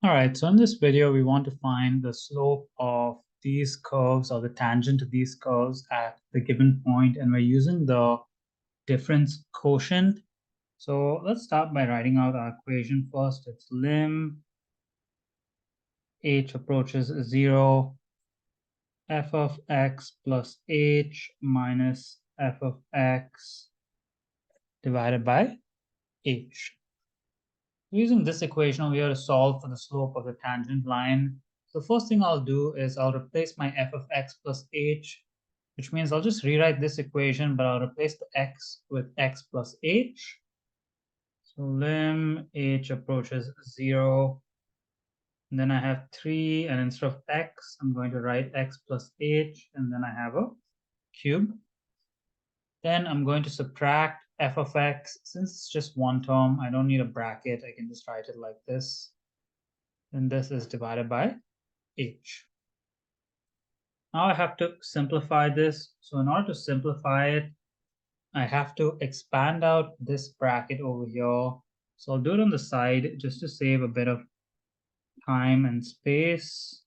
All right, so in this video, we want to find the slope of these curves or the tangent to these curves at the given point, and we're using the difference quotient. So let's start by writing out our equation first. It's lim h approaches 0, f of x plus h minus f of x divided by h. Using this equation over here to solve for the slope of the tangent line. The first thing I'll do is I'll replace my f of x plus h, which means I'll just rewrite this equation, but I'll replace the x with x plus h. So lim h approaches 0. And then I have 3, and instead of x, I'm going to write x plus h, and then I have a cube. Then I'm going to subtract f of x. Since it's just one term, I don't need a bracket. I can just write it like this. And this is divided by h. Now I have to simplify this. So in order to simplify it, I have to expand out this bracket over here. So I'll do it on the side just to save a bit of time and space.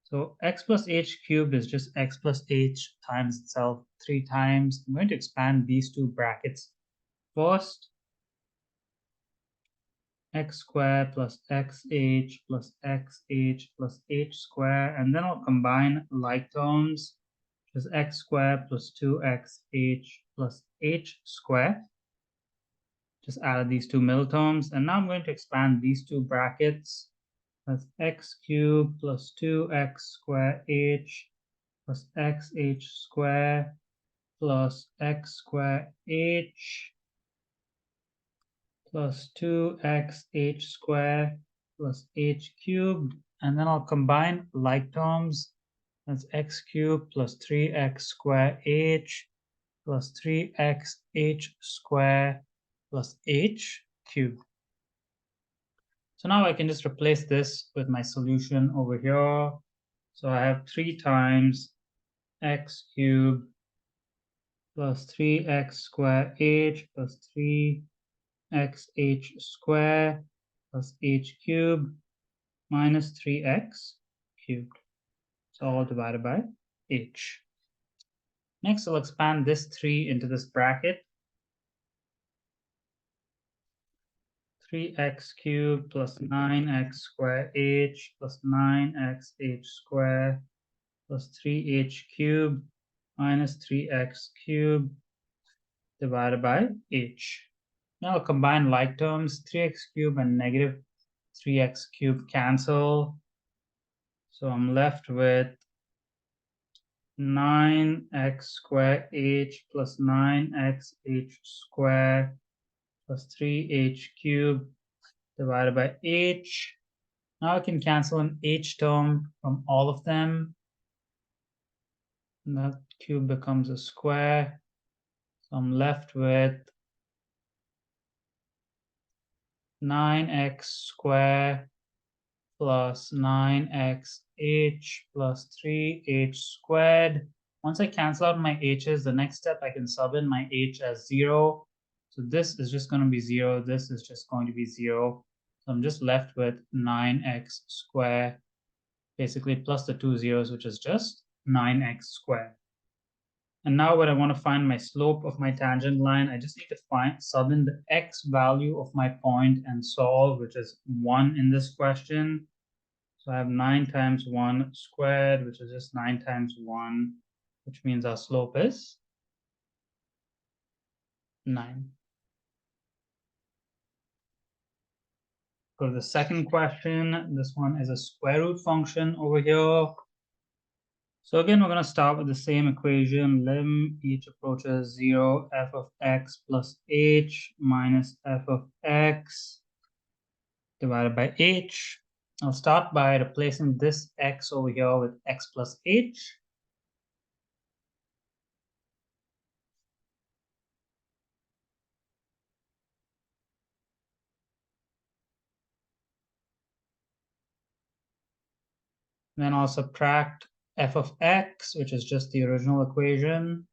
So x plus h cubed is just x plus h times itself 3 times. I'm going to expand these two brackets first. X squared plus xh plus xh plus h squared, and then I'll combine like terms, which is x squared plus 2xh plus h squared. Just added these two middle terms, and now I'm going to expand these two brackets. That's x cubed plus 2x squared h plus xh squared plus x squared h plus 2xh squared plus h cubed, and then I'll combine like terms. That's x cubed plus 3x squared h plus 3xh squared plus h cubed. So now I can just replace this with my solution over here. So I have 3 times x cubed plus 3x squared h plus 3xh squared plus h cubed minus 3x cubed. So all divided by h. Next, I'll expand this 3 into this bracket. 3x cubed plus 9x squared h plus 9xh squared plus 3h cubed minus 3x cubed divided by h. Now I'll combine like terms. 3x cubed and negative 3x cubed cancel. So I'm left with 9x squared h plus 9xh squared plus 3h cubed divided by h. Now I can cancel an h term from all of them. And that cube becomes a square. So I'm left with 9x squared plus 9xh plus 3h squared. Once I cancel out my h's, the next step I can sub in my h as 0. So this is just going to be 0. This is just going to be 0. So I'm just left with 9x squared, basically plus the 2 zeros, which is just 9x squared. And now when I want to find my slope of my tangent line, I just need to sub in the x value of my point and solve, which is 1 in this question. So I have 9 times 1 squared, which is just 9 times 1, which means our slope is 9. Go to the second question. This one is a square root function over here. So again, we're going to start with the same equation. Lim h approaches 0, f of x plus h minus f of x divided by h. I'll start by replacing this x over here with x plus h. Then I'll subtract f of x, which is just the original equation.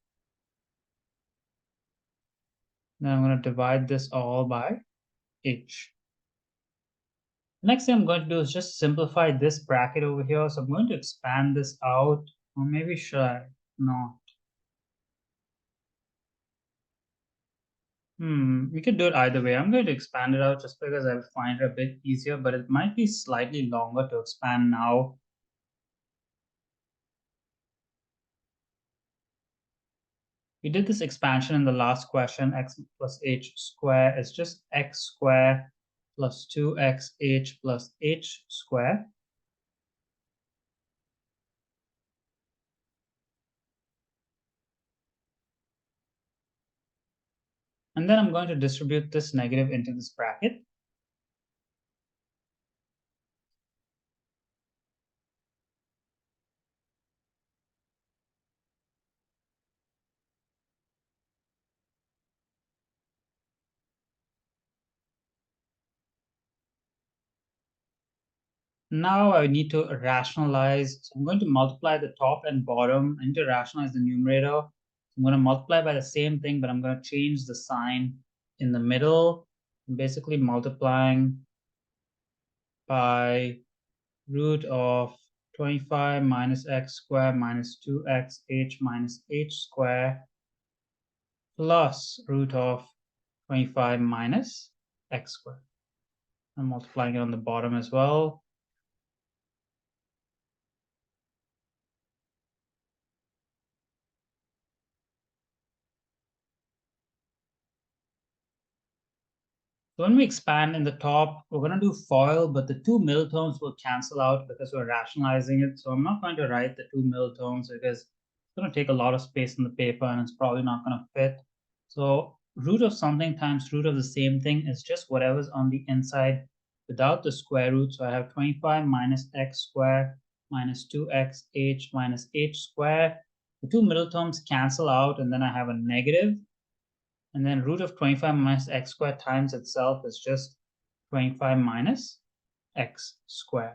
Then I'm going to divide this all by h. Next thing I'm going to do is just simplify this bracket over here. So I'm going to expand this out, or maybe should I not? We could do it either way. I'm going to expand it out just because I find it a bit easier, but it might be slightly longer to expand now. We did this expansion in the last question, x plus h square is just x square plus 2xh plus h square. And then I'm going to distribute this negative into this bracket. Now I need to rationalize. So I'm going to multiply the top and bottom. I need to rationalize the numerator. I'm going to multiply by the same thing, but I'm going to change the sign in the middle. I'm basically multiplying by root of 25 minus x squared minus 2xh minus h squared plus root of 25 minus x squared. I'm multiplying it on the bottom as well. So when we expand in the top, we're going to do FOIL, but the two middle terms will cancel out because we're rationalizing it. So I'm not going to write the two middle terms because it's going to take a lot of space in the paper and it's probably not going to fit. So root of something times root of the same thing is just whatever's on the inside without the square root. So I have 25 minus x squared minus 2xh minus h squared. The two middle terms cancel out, and then I have a negative. And then root of 25 minus x squared times itself is just 25 minus x squared.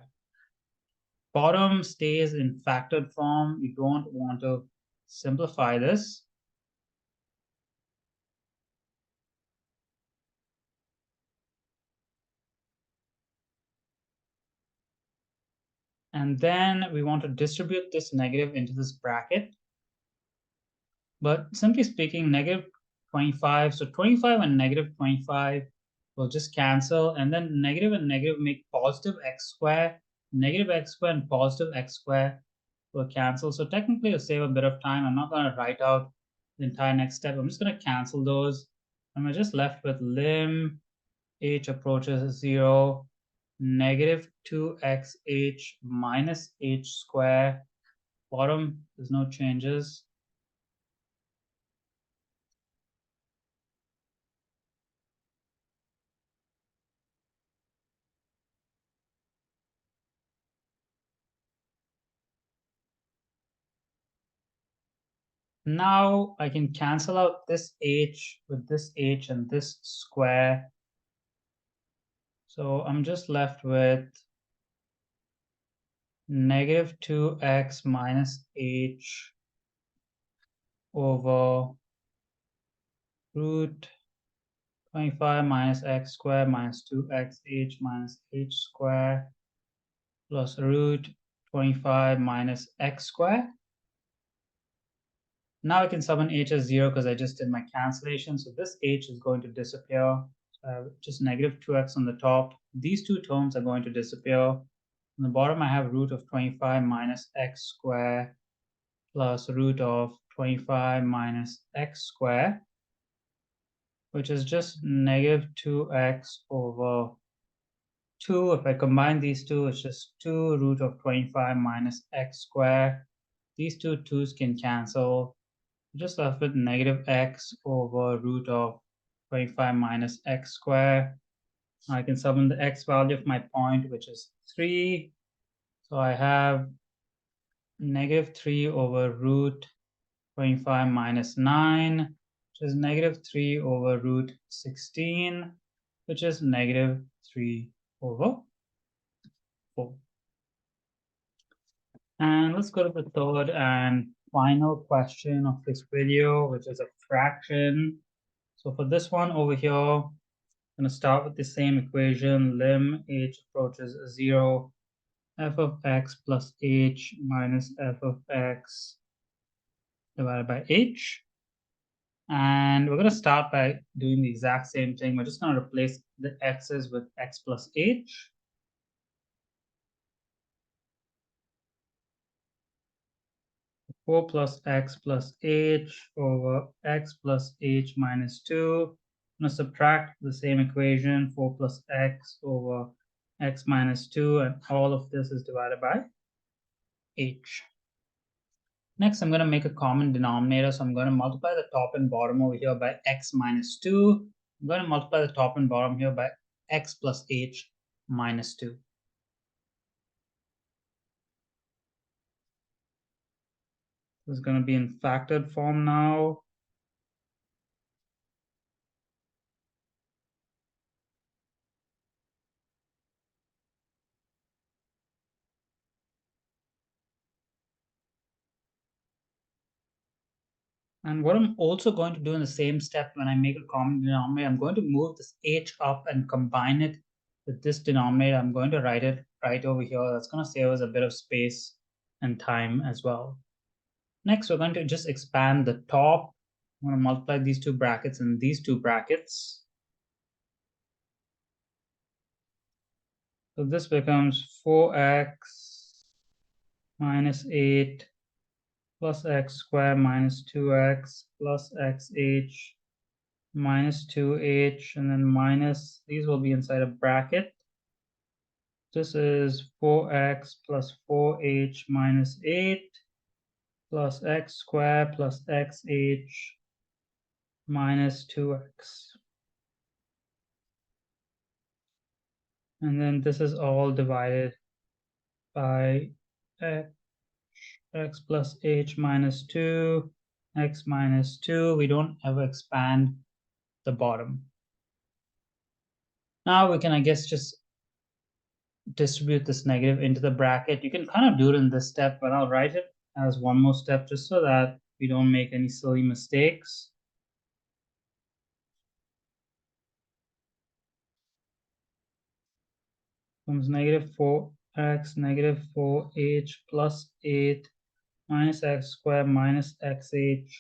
Bottom stays in factored form. You don't want to simplify this. And then we want to distribute this negative into this bracket. But simply speaking, negative 25. So 25 and negative 25 will just cancel. And then negative and negative make positive x squared. Negative x squared and positive x squared will cancel. So technically, to save a bit of time, I'm not going to write out the entire next step. I'm just going to cancel those. And we're just left with lim h approaches 0, negative 2xh minus h squared. Bottom, there's no changes. Now I can cancel out this h with this h and this square. So I'm just left with negative 2x minus h over root 25 minus x squared minus 2xh minus h squared plus root 25 minus x squared. Now I can summon h as 0 because I just did my cancellation. So this h is going to disappear. So I have just negative 2x on the top. These two terms are going to disappear. On the bottom, I have root of 25 minus x squared plus root of 25 minus x squared, which is just negative 2x over 2. If I combine these two, it's just 2 root of 25 minus x squared. These two 2's can cancel. Just left with negative x over root of 25 minus x squared. I can summon the x value of my point, which is 3. So I have negative 3 over root 25 minus 9, which is negative 3 over root 16, which is negative 3 over 4. And let's go to the third and final question of this video, which is a fraction. So for this one over here, I'm going to start with the same equation. Lim h approaches 0. F of x plus h minus f of x divided by h. And we're going to start by doing the exact same thing. We're just going to replace the x's with x plus h. Four plus x plus h over x plus h minus 2. I'm going to subtract the same equation, 4 plus x over x minus 2, and all of this is divided by h. Next, I'm going to make a common denominator. So I'm going to multiply the top and bottom over here by x minus 2. I'm going to multiply the top and bottom here by x plus h minus 2. This is going to be in factored form now. And what I'm also going to do in the same step when I make a common denominator, I'm going to move this h up and combine it with this denominator. I'm going to write it right over here. That's going to save us a bit of space and time as well. Next, we're going to just expand the top. I'm going to multiply these two brackets and these two brackets. So this becomes 4x minus 8 plus x squared minus 2x plus xh minus 2h, and then minus, these will be inside a bracket. This is 4x plus 4h minus 8 plus x squared plus xh minus 2x. And then this is all divided by x plus h minus 2, x minus 2. We don't ever expand the bottom. Now we can, I guess, just distribute this negative into the bracket. You can kind of do it in this step, but I'll write it as one more step just so that we don't make any silly mistakes. Comes negative 4x, negative 4h plus 8 minus x squared minus xh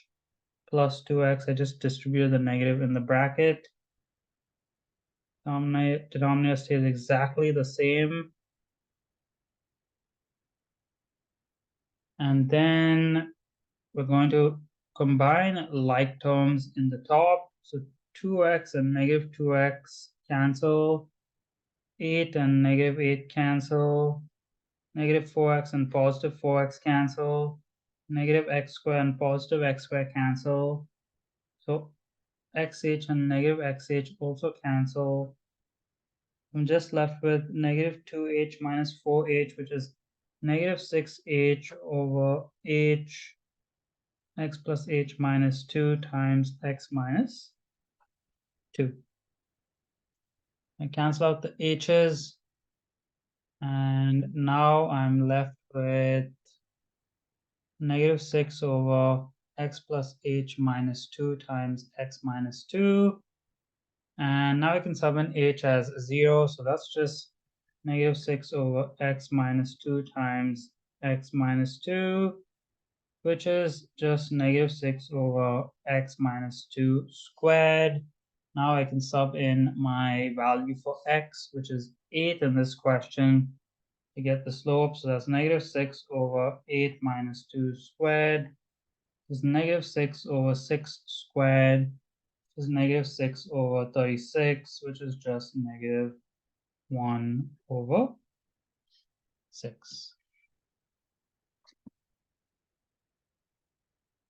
plus 2x. I just distributed the negative in the bracket. Denominator stays exactly the same. And then we're going to combine like terms in the top. So 2x and negative 2x cancel. 8 and negative 8 cancel. Negative 4x and positive 4x cancel. Negative x squared and positive x squared cancel. So xh and negative xh also cancel. I'm just left with negative 2h minus 4h, which is negative 6h over h, x plus h minus 2 times x minus 2. I cancel out the h's, and now I'm left with negative 6 over x plus h minus 2 times x minus 2. And now I can sub in h as 0, so that's just negative 6 over x minus 2 times x minus 2, which is just negative 6 over x minus 2 squared. Now I can sub in my value for x, which is 8 in this question, to get the slope. So that's negative 6 over 8 minus 2 squared. This is negative 6 over 6 squared. This is negative 6 over 36, which is just negative 1 over 6.